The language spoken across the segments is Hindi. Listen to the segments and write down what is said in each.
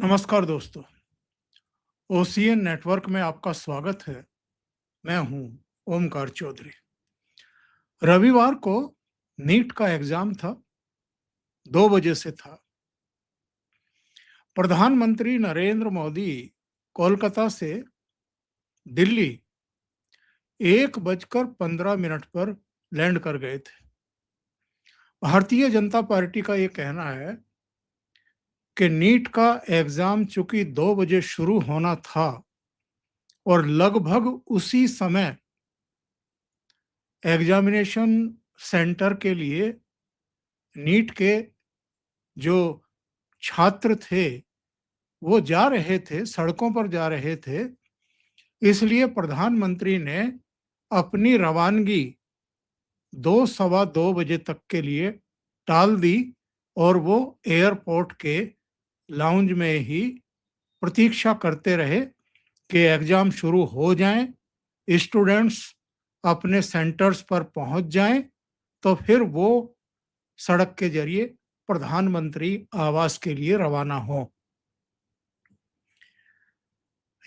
नमस्कार दोस्तों। ओसीएन नेटवर्क में आपका स्वागत है। मैं हूं ओमकार चौधरी। रविवार को नीट का एग्जाम था। 2 बजे से था। प्रधानमंत्री नरेंद्र मोदी कोलकाता से दिल्ली 1:15 पर लैंड कर गए थे। भारतीय जनता पार्टी का ये कहना है कि नीट का एग्जाम चूंकि 2 बजे शुरू होना था और लगभग उसी समय एग्जामिनेशन सेंटर के लिए नीट के जो छात्र थे वो जा रहे थे, सड़कों पर जा रहे थे। इसलिए प्रधानमंत्री ने अपनी रवानगी 2 सवा 2 बजे तक के लिए टाल दी और वो एयरपोर्ट के लाउंज में ही प्रतीक्षा करते रहे कि एग्जाम शुरू हो जाएं, स्टूडेंट्स अपने सेंटर्स पर पहुंच जाएं, तो फिर वो सड़क के जरिए प्रधानमंत्री आवास के लिए रवाना हों।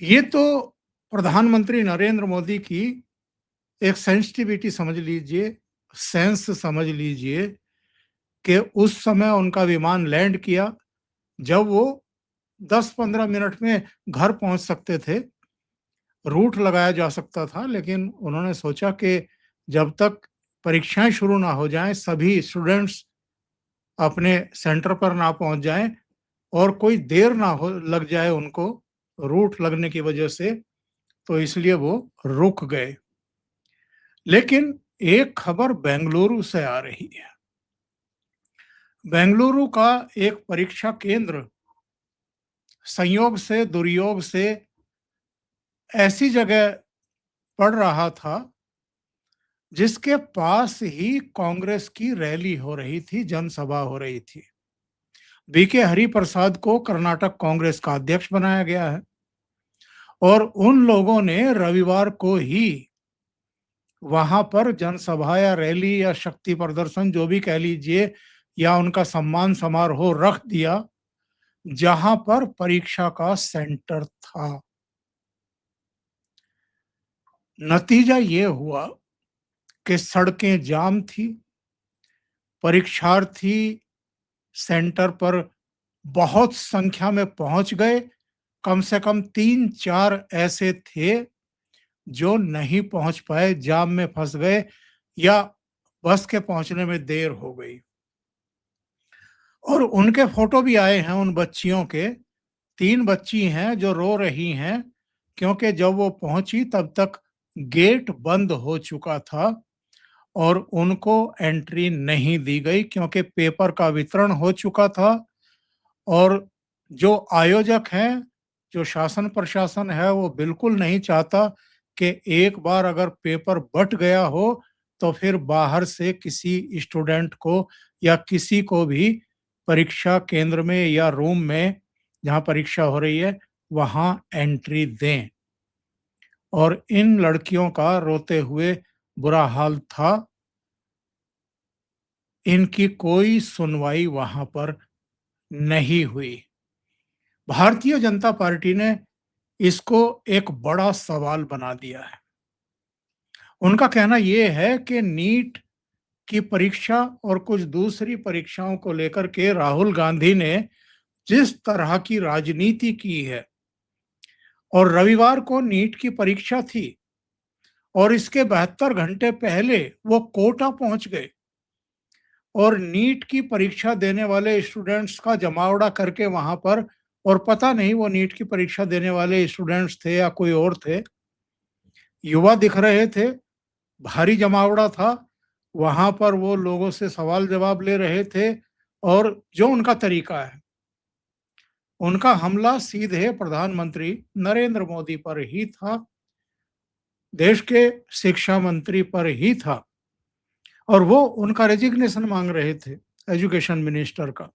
ये तो प्रधानमंत्री नरेंद्र मोदी की एक सेंसिटिविटी समझ लीजिए, सेंस समझ लीजिए कि उस समय उनका विमान लैंड किया जब वो 10-15 मिनट में घर पहुंच सकते थे, रूट लगाया जा सकता था, लेकिन उन्होंने सोचा कि जब तक परीक्षाएं शुरू ना हो जाएं, सभी स्टूडेंट्स अपने सेंटर पर ना पहुंच जाएं और कोई देर ना हो लग जाए उनको रूट लगने की वजह से, तो इसलिए वो रुक गए। लेकिन एक खबर बेंगलुरु से आ रही है। बेंगलुरु का एक परीक्षा केंद्र संयोग से दुर्योग से ऐसी जगह पड़ रहा था जिसके पास ही कांग्रेस की रैली हो रही थी, जनसभा हो रही थी। बीके हरिप्रसाद को कर्नाटक कांग्रेस का अध्यक्ष बनाया गया है और उन लोगों ने रविवार को ही वहां पर जनसभा या रैली या शक्ति प्रदर्शन जो भी कह लीजिए या उनका सम्मान समारोह रख दिया जहां पर परीक्षा का सेंटर था। नतीजा ये हुआ कि सड़कें जाम थी, परीक्षार्थी सेंटर पर बहुत संख्या में पहुंच गए। कम से कम 3-4 ऐसे थे जो नहीं पहुंच पाए, जाम में फंस गए या बस के पहुंचने में देर हो गई। और उनके फोटो भी आए हैं उन बच्चियों के। 3 बच्ची हैं जो रो रही हैं क्योंकि जब वो पहुंची तब तक गेट बंद हो चुका था और उनको एंट्री नहीं दी गई क्योंकि पेपर का वितरण हो चुका था। और जो आयोजक हैं, जो शासन प्रशासन है, वो बिल्कुल नहीं चाहता कि एक बार अगर पेपर बँट गया हो तो फिर बाहर से किसी स्टूडेंट को या किसी को भी परीक्षा केंद्र में या रूम में जहाँ परीक्षा हो रही है वहाँ एंट्री दें। और इन लड़कियों का रोते हुए बुरा हाल था। इनकी कोई सुनवाई वहां पर नहीं हुई। भारतीय जनता पार्टी ने इसको एक बड़ा सवाल बना दिया है। उनका कहना यह है कि नीट की परीक्षा और कुछ दूसरी परीक्षाओं को लेकर के राहुल गांधी ने जिस तरह की राजनीति की है, और रविवार को नीट की परीक्षा थी और इसके 72 घंटे पहले वो कोटा पहुंच गए और नीट की परीक्षा देने वाले स्टूडेंट्स का जमावड़ा करके वहां पर, और पता नहीं वो नीट की परीक्षा देने वाले स्टूडेंट्स थे या कोई और थे, युवा दिख रहे थे, भारी जमावड़ा था। वहां पर वो लोगों से सवाल जवाब ले रहे थे और जो उनका तरीका है, उनका हमला सीधे प्रधानमंत्री नरेंद्र मोदी पर ही था, देश के शिक्षा मंत्री पर ही था। और वो उनका रेजिग्नेशन मांग रहे थे, एजुकेशन मिनिस्टर का।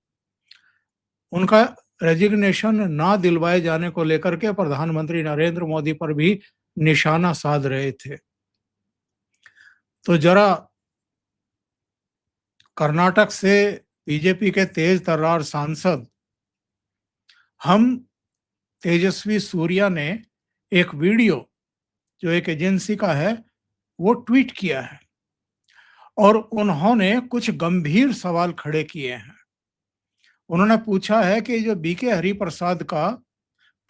उनका रेजिग्नेशन ना दिलवाए जाने को लेकर के प्रधानमंत्री नरेंद्र मोदी पर भी निशाना साध रहे थे। तो जरा कर्नाटक से बीजेपी के तेज तर्रार सांसद हम तेजस्वी सूर्या ने एक वीडियो जो एक एजेंसी का है वो ट्वीट किया है और उन्होंने कुछ गंभीर सवाल खड़े किए हैं। उन्होंने पूछा है कि जो बीके हरिप्रसाद का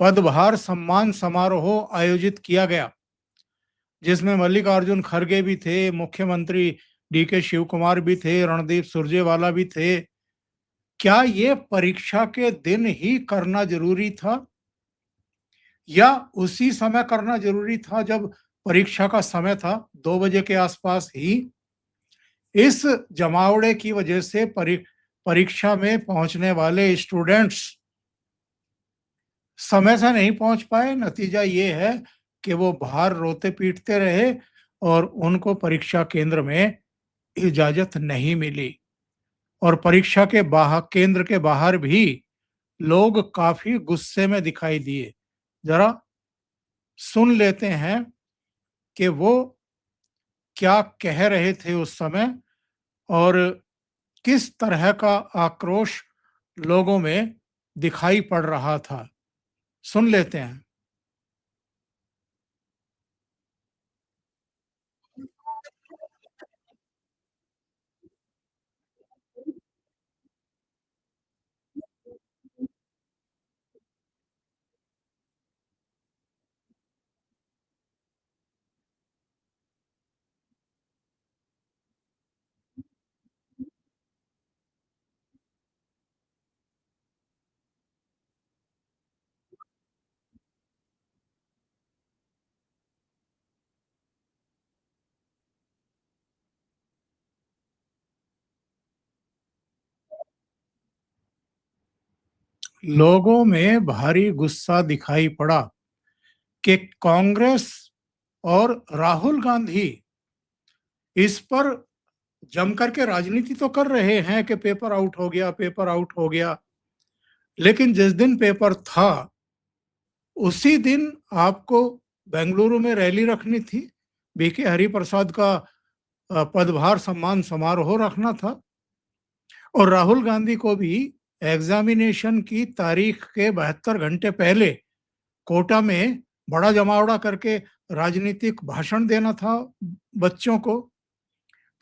पदभार सम्मान समारोह आयोजित किया गया, जिसमें मल्लिकार्जुन खड़गे भी थे, मुख्यमंत्री डीके शिव कुमार भी थे, रणदीप सुरजेवाला भी थे। क्या ये परीक्षा के दिन ही करना जरूरी था या उसी समय करना जरूरी था जब परीक्षा का समय था, 2 बजे के आसपास ही? इस जमावड़े की वजह से परीक्षा में पहुंचने वाले स्टूडेंट्स समय से नहीं पहुंच पाए। नतीजा ये है कि वो बाहर रोते पीटते रहे और उनको परीक्षा केंद्र में इजाजत नहीं मिली और परीक्षा के बाहर, केंद्र के बाहर भी लोग काफी गुस्से में दिखाई दिए। जरा सुन लेते हैं कि वो क्या कह रहे थे उस समय और किस तरह का आक्रोश लोगों में दिखाई पड़ रहा था। सुन लेते हैं। लोगों में भारी गुस्सा दिखाई पड़ा कि कांग्रेस और राहुल गांधी इस पर जमकर के राजनीति तो कर रहे हैं कि पेपर आउट हो गया, पेपर आउट हो गया, लेकिन जिस दिन पेपर था उसी दिन आपको बेंगलुरु में रैली रखनी थी, बीके हरिप्रसाद का पदभार सम्मान समारोह रखना था और राहुल गांधी को भी एग्जामिनेशन की तारीख के 72 घंटे पहले कोटा में बड़ा जमावड़ा करके राजनीतिक भाषण देना था बच्चों को।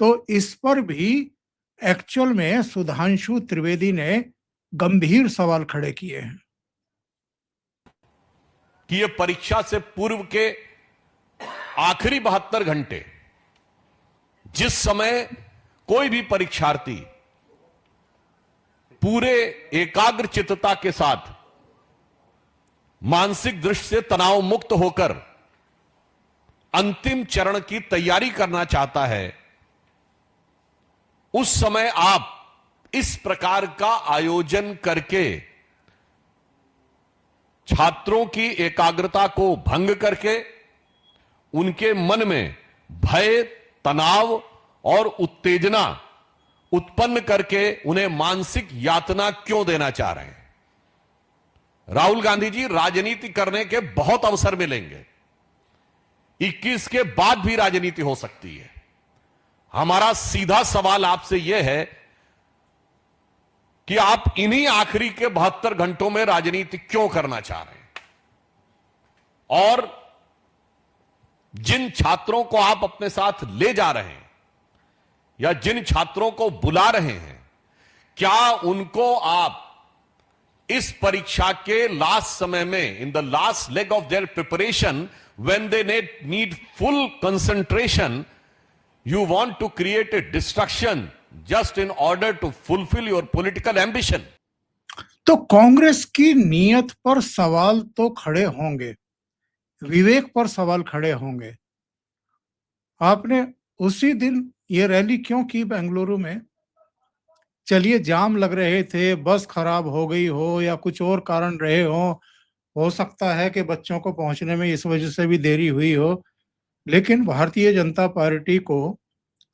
तो इस पर भी एक्चुअल में सुधांशु त्रिवेदी ने गंभीर सवाल खड़े किए हैं कि ये परीक्षा से पूर्व के आखिरी 72 घंटे, जिस समय कोई भी परीक्षार्थी पूरे एकाग्र चित्तता के साथ मानसिक दृष्टि से तनाव मुक्त होकर अंतिम चरण की तैयारी करना चाहता है, उस समय आप इस प्रकार का आयोजन करके छात्रों की एकाग्रता को भंग करके उनके मन में भय, तनाव और उत्तेजना उत्पन्न करके उन्हें मानसिक यातना क्यों देना चाह रहे हैं? राहुल गांधी जी, राजनीति करने के बहुत अवसर मिलेंगे, 21 के बाद भी राजनीति हो सकती है। हमारा सीधा सवाल आपसे यह है कि आप इन्हीं आखिरी के 72 घंटों में राजनीति क्यों करना चाह रहे हैं? और जिन छात्रों को आप अपने साथ ले जा रहे हैं या जिन छात्रों को बुला रहे हैं, क्या उनको आप इस परीक्षा के लास्ट समय में, in the last leg of their preparation, when they need full concentration, you want to create a distraction just in order to fulfill your political ambition? तो कांग्रेस की नीयत पर सवाल तो खड़े होंगे, विवेक पर सवाल खड़े होंगे। आपने उसी दिन ये रैली क्यों की बेंगलुरु में? चलिए, जाम लग रहे थे, बस खराब हो गई हो या कुछ और कारण रहे हो सकता है कि बच्चों को पहुंचने में इस वजह से भी देरी हुई हो, लेकिन भारतीय जनता पार्टी को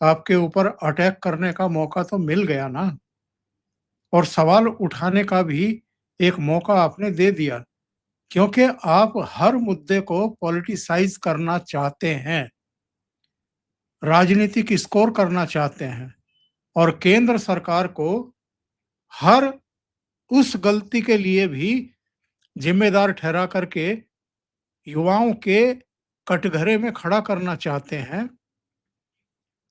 आपके ऊपर अटैक करने का मौका तो मिल गया ना, और सवाल उठाने का भी एक मौका आपने दे दिया, क्योंकि आप हर मुद्दे को पॉलिटिसाइज करना चाहते हैं, राजनीतिक स्कोर करना चाहते हैं और केंद्र सरकार को हर उस गलती के लिए भी जिम्मेदार ठहरा करके युवाओं के कटघरे में खड़ा करना चाहते हैं,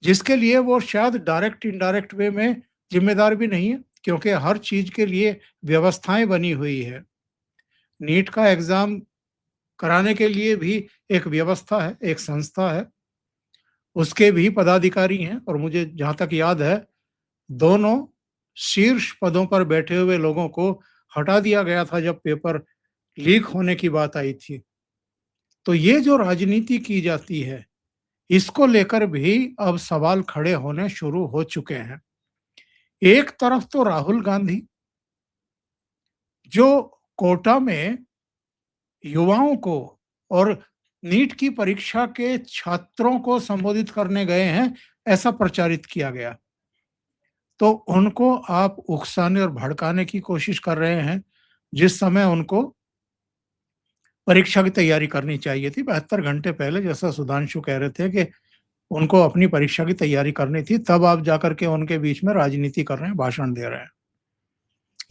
जिसके लिए वो शायद डायरेक्ट इनडायरेक्ट वे में जिम्मेदार भी नहीं है, क्योंकि हर चीज के लिए व्यवस्थाएं बनी हुई है। नीट का एग्जाम कराने के लिए भी एक व्यवस्था है, एक संस्था है, उसके भी पदाधिकारी हैं, और मुझे जहां तक याद है दोनों शीर्ष पदों पर बैठे हुए लोगों को हटा दिया गया था जब पेपर लीक होने की बात आई थी। तो ये जो राजनीति की जाती है, इसको लेकर भी अब सवाल खड़े होने शुरू हो चुके हैं। एक तरफ तो राहुल गांधी जो कोटा में युवाओं को और नीट की परीक्षा के छात्रों को संबोधित करने गए हैं, ऐसा प्रचारित किया गया। तो उनको आप उकसाने और भड़काने की कोशिश कर रहे हैं, जिस समय उनको परीक्षा की तैयारी करनी चाहिए थी 72 घंटे पहले, जैसा सुधांशु कह रहे थे कि उनको अपनी परीक्षा की तैयारी करनी थी, तब आप जाकर के उनके बीच में राजनीति कर रहे हैं, भाषण दे रहे हैं।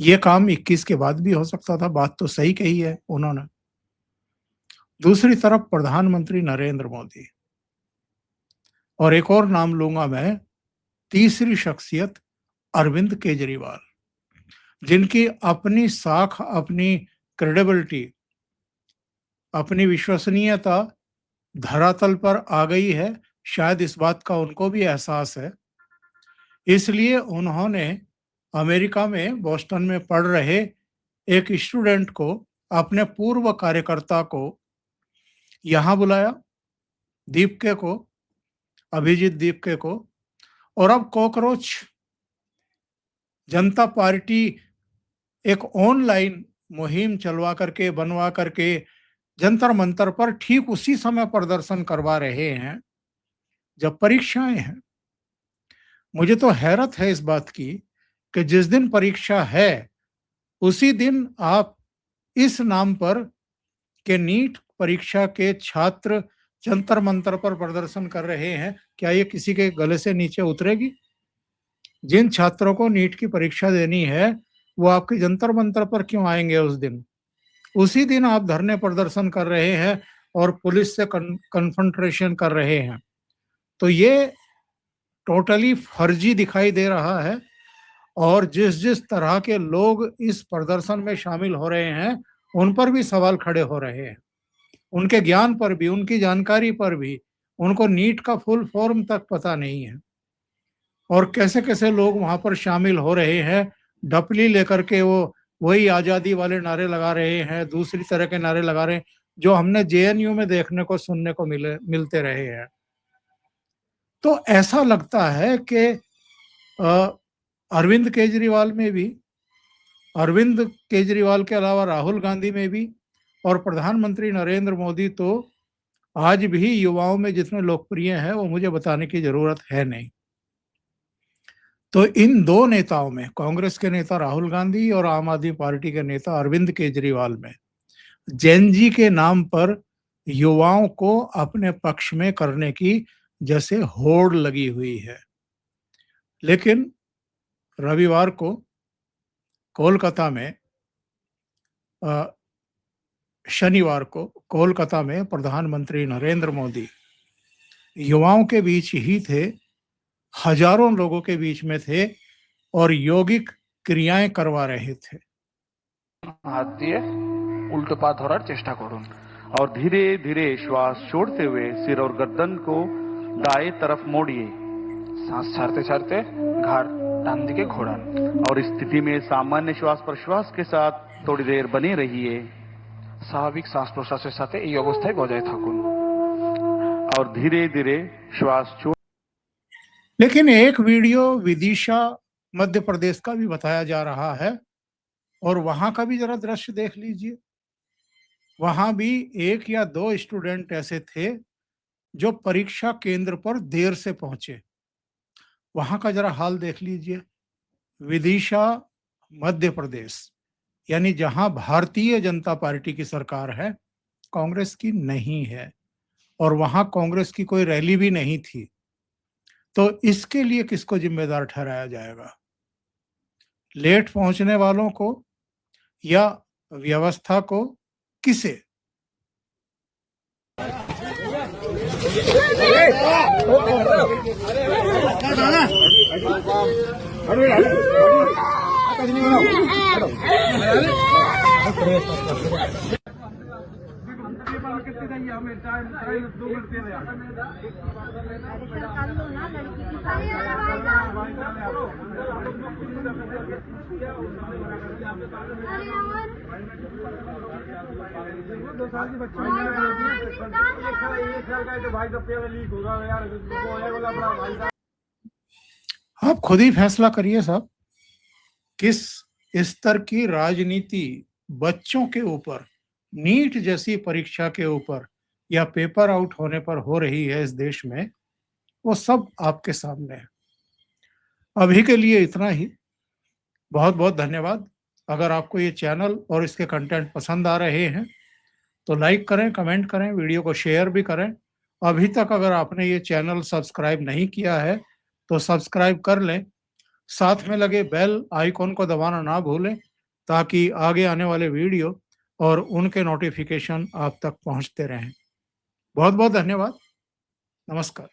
ये काम 21 के बाद भी हो सकता था, बात तो सही कही है उन्होंने। दूसरी तरफ प्रधानमंत्री नरेंद्र मोदी, और एक और नाम लूंगा मैं, तीसरी शख्सियत अरविंद केजरीवाल, जिनकी अपनी साख, अपनी क्रेडिबिलिटी, अपनी विश्वसनीयता धरातल पर आ गई है। शायद इस बात का उनको भी एहसास है, इसलिए उन्होंने अमेरिका में बोस्टन में पढ़ रहे एक स्टूडेंट को, अपने पूर्व कार्यकर्ता को यहाँ बुलाया, दीपके को, अभिजीत दीपके को, और अब कॉकरोच जनता पार्टी एक ऑनलाइन मुहिम चलवा करके, बनवा करके जंतर मंतर पर ठीक उसी समय प्रदर्शन करवा रहे हैं जब परीक्षाएं हैं। मुझे तो हैरत है इस बात की कि जिस दिन परीक्षा है उसी दिन आप इस नाम पर कि नीट परीक्षा के छात्र जंतर मंतर पर प्रदर्शन कर रहे हैं, क्या ये किसी के गले से नीचे उतरेगी? जिन छात्रों को नीट की परीक्षा देनी है वो आपके जंतर मंतर पर क्यों आएंगे उस दिन? उसी दिन आप धरने प्रदर्शन कर रहे हैं और पुलिस से कन्फ्रंटेशन कर रहे हैं। तो ये टोटली फर्जी दिखाई दे रहा है, और जिस जिस तरह के लोग इस प्रदर्शन में शामिल हो रहे हैं उन पर भी सवाल खड़े हो रहे हैं, उनके ज्ञान पर भी, उनकी जानकारी पर भी। उनको नीट का फुल फॉर्म तक पता नहीं है, और कैसे कैसे लोग वहां पर शामिल हो रहे हैं, डपली लेकर के वो वही आजादी वाले नारे लगा रहे हैं, दूसरी तरह के नारे लगा रहे हैं जो हमने जेएनयू में देखने को, सुनने को मिलते रहे हैं। तो ऐसा लगता है कि अरविंद केजरीवाल में भी, अरविंद केजरीवाल के अलावा राहुल गांधी में भी, और प्रधानमंत्री नरेंद्र मोदी तो आज भी युवाओं में जितने लोकप्रिय हैं वो मुझे बताने की जरूरत है नहीं। तो इन दो नेताओं में, कांग्रेस के नेता राहुल गांधी और आम आदमी पार्टी के नेता अरविंद केजरीवाल में, जेनजी के नाम पर युवाओं को अपने पक्ष में करने की जैसे होड़ लगी हुई है। लेकिन रविवार को कोलकाता में, शनिवार को कोलकाता में प्रधानमंत्री नरेंद्र मोदी युवाओं के बीच ही थे, हजारों लोगों के बीच में थे, और यौगिक क्रियाएं करवा रहे थे। हाथ दिए उल्টো पा धरार चेष्टा करुन और धीरे धीरे श्वास छोड़ते हुए सिर और गर्दन को दाएं तरफ मोड़िए। सांस छाड़ते छाड़ते घाट डान दिके घोड़ान और इस स्थिति में सामान्य श्वास प्रश्वास के साथ थोड़ी देर बने रहिए। स्वाभाविक सांस प्रश्वासेर साथे এই অবস্থায় বজায় থাকুন और धीरे धीरे श्वास छोड़। लेकिन एक वीडियो विदिशा मध्य प्रदेश का भी बताया जा रहा है, और वहां का भी जरा दृश्य देख लीजिए। वहां भी एक या दो स्टूडेंट ऐसे थे जो परीक्षा केंद्र पर देर से पहुंचे। वहां का जरा हाल देख लीजिए। विदिशा मध्य प्रदेश, यानी जहां भारतीय जनता पार्टी की सरकार है, कांग्रेस की नहीं है, और वहां कांग्रेस की कोई रैली भी नहीं थी। तो इसके लिए किसको जिम्मेदार ठहराया जाएगा? लेट पहुंचने वालों को, या व्यवस्था को किसे? आप खुद ही फैसला करिए साहब, किस स्तर की राजनीति बच्चों के ऊपर, नीट जैसी परीक्षा के ऊपर या पेपर आउट होने पर हो रही है इस देश में, वो सब आपके सामने है। अभी के लिए इतना ही। बहुत बहुत धन्यवाद। अगर आपको ये चैनल और इसके कंटेंट पसंद आ रहे हैं तो लाइक करें, कमेंट करें, वीडियो को शेयर भी करें। अभी तक अगर आपने ये चैनल सब्सक्राइब नहीं किया है तो सब्सक्राइब कर लें। साथ में लगे बेल आइकॉन को दबाना ना भूलें ताकि आगे आने वाले वीडियो और उनके नोटिफिकेशन आप तक पहुंचते रहें। बहुत बहुत धन्यवाद। नमस्कार।